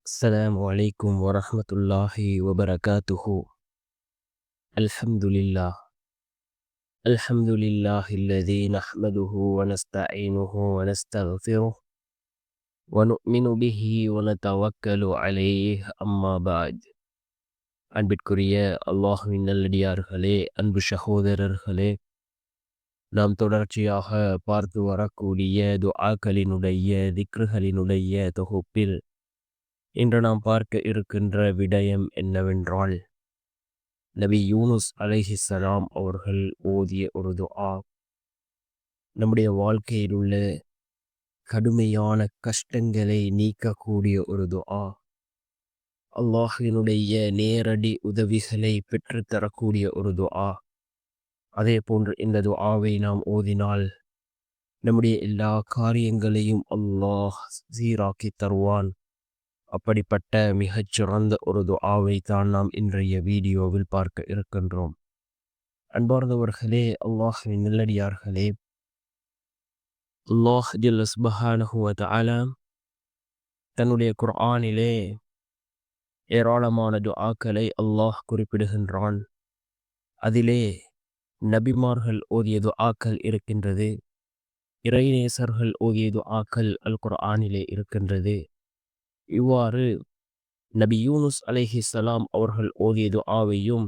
السلام عليكم ورحمة الله وبركاته. الحمد لله الحمد لله الذي نحمده ونستعينه ونستغفره ونؤمن به ونتوكل عليه. أما بعد. அன்பிற்குரிய அல்லாஹ்வின் நல்லடியார்களே, அன்பு சகோதரர்களே, நாம் தொடர்ச்சியாக பார்த்து வரக்கூடிய துஆக்களினுடைய திக்ருகளினுடைய தொகுப்பில் இன்று நாம் பார்க்க இருக்கின்ற விடயம் என்னவென்றால், நபி யூனுஸ் அலைஹிஸ்ஸலாம் அவர்கள் ஓதிய ஒரு துஆ. நம்முடைய வாழ்க்கையில் உள்ள கடுமையான கஷ்டங்களை நீக்கக்கூடிய ஒரு துஆ, அல்லாஹ்வினுடைய நேரடி உதவிகளை பெற்றுத்தரக்கூடிய ஒரு துஆ. அதே போன்று இந்த துஆவை நாம் ஓதினால் நம்முடைய எல்லா காரியங்களையும் அல்லாஹ் சீராக்கி தருவான். அப்படிப்பட்ட மிகச்சிறந்த ஒரு துஆவை தான் நாம் இன்றைய வீடியோவில் பார்க்க இருக்கின்றோம். அன்பார்ந்தவர்களே, அல்லாஹ்வின் நல்லடியார்களே, அல்லாஹ் ஜல்ல சுப்ஹானஹு வ தஆலா தன்னுடைய குர்ஆனிலே ஏராளமான துஆக்களை அல்லாஹ் குறிப்பிடுகின்றான். அதிலே நபிமார்கள் ஓதிய துஆக்கள் இருக்கின்றது, இறைநேசர்கள் ஓதிய துஆக்கள் அல் குர்ஆனிலே இருக்கின்றது. இவ்வாறு நபி யூனுஸ் அலைஹிஸ்ஸலாம் அவர்கள் ஓதிய துஆவையும்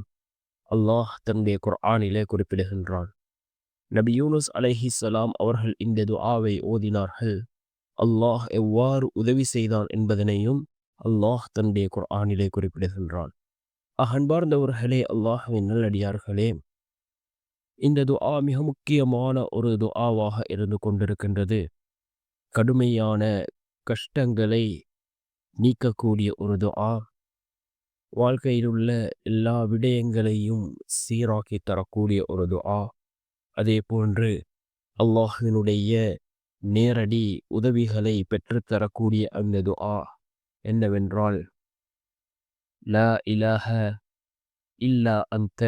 அல்லாஹ் தன்னுடைய குர்ஆனிலே குறிப்பிடுகின்றான். நபி யூனுஸ் அலைஹிஸ்ஸலாம் அவர்கள் இந்த துஆவை ஓதினார்கள். அல்லாஹ் எவ்வாறு உதவி செய்தான் என்பதனையும் அல்லாஹ் தன்னுடைய குர்ஆனிலே குறிப்பிடுகின்றான். அன்பார்ந்தவர்களே, அல்லாஹ்வின் நல்லடியார்களே, இந்த துஆ மிக முக்கியமான ஒரு துஆவாக இருந்து கொண்டிருக்கின்றது. கடுமையான கஷ்டங்களை நீக்கக்கூடிய ஒரு துஆ, வாழ்க்கையில் உள்ள எல்லா விடயங்களையும் சீராக்கி தரக்கூடிய ஒரு துஆ. அதே போன்று அல்லாஹ்வினுடைய நேரடி உதவிகளை பெற்றுத்தரக்கூடிய அந்த துஆ என்னவென்றால், லா இலாஹ இல்லா அன்த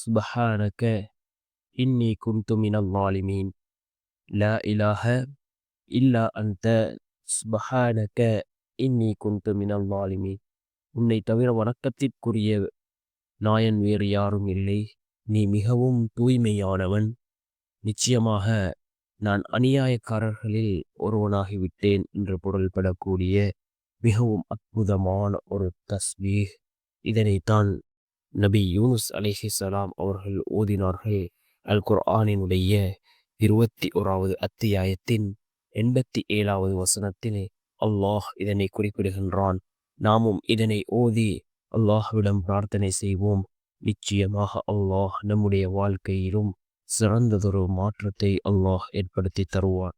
சுப்ஹானக இன்னி குன்து மினல் ஸாலிமீன். லா இலாஹ இல்லா அன்த சுப்ஹானக இன்னி குன்து மினல் ஸாலிமீன். உன்னை தவிர வணக்கத்திற்குரிய நாயன் வேறு யாரும் இல்லை, நீ மிகவும் தூய்மையானவன், நிச்சயமாக நான் அநியாயக்காரர்களில் ஒருவனாகிவிட்டேன் என்று பொருள்படக்கூடிய மிகவும் அற்புதமான ஒரு தஸ்பீஹ். இதனைத்தான் நபி யூனுஸ் அலைஹிஸ்ஸலாம் அவர்கள் ஓதினார்கள். அல் குர்ஆனினுடைய 21வது அத்தியாயத்தின் 87வது வசனத்திலே அல்லாஹ் இதனை குறிப்பிடுகின்றான். நாமும் இதனை ஓதி அல்லாஹ்விடம் பிரார்த்தனை செய்வோம். நிச்சயமாக அல்லாஹ் நம்முடைய வாழ்க்கையிலும் சிறந்ததொரு மாற்றத்தை அல்லாஹ் ஏற்படுத்தி தருவார்.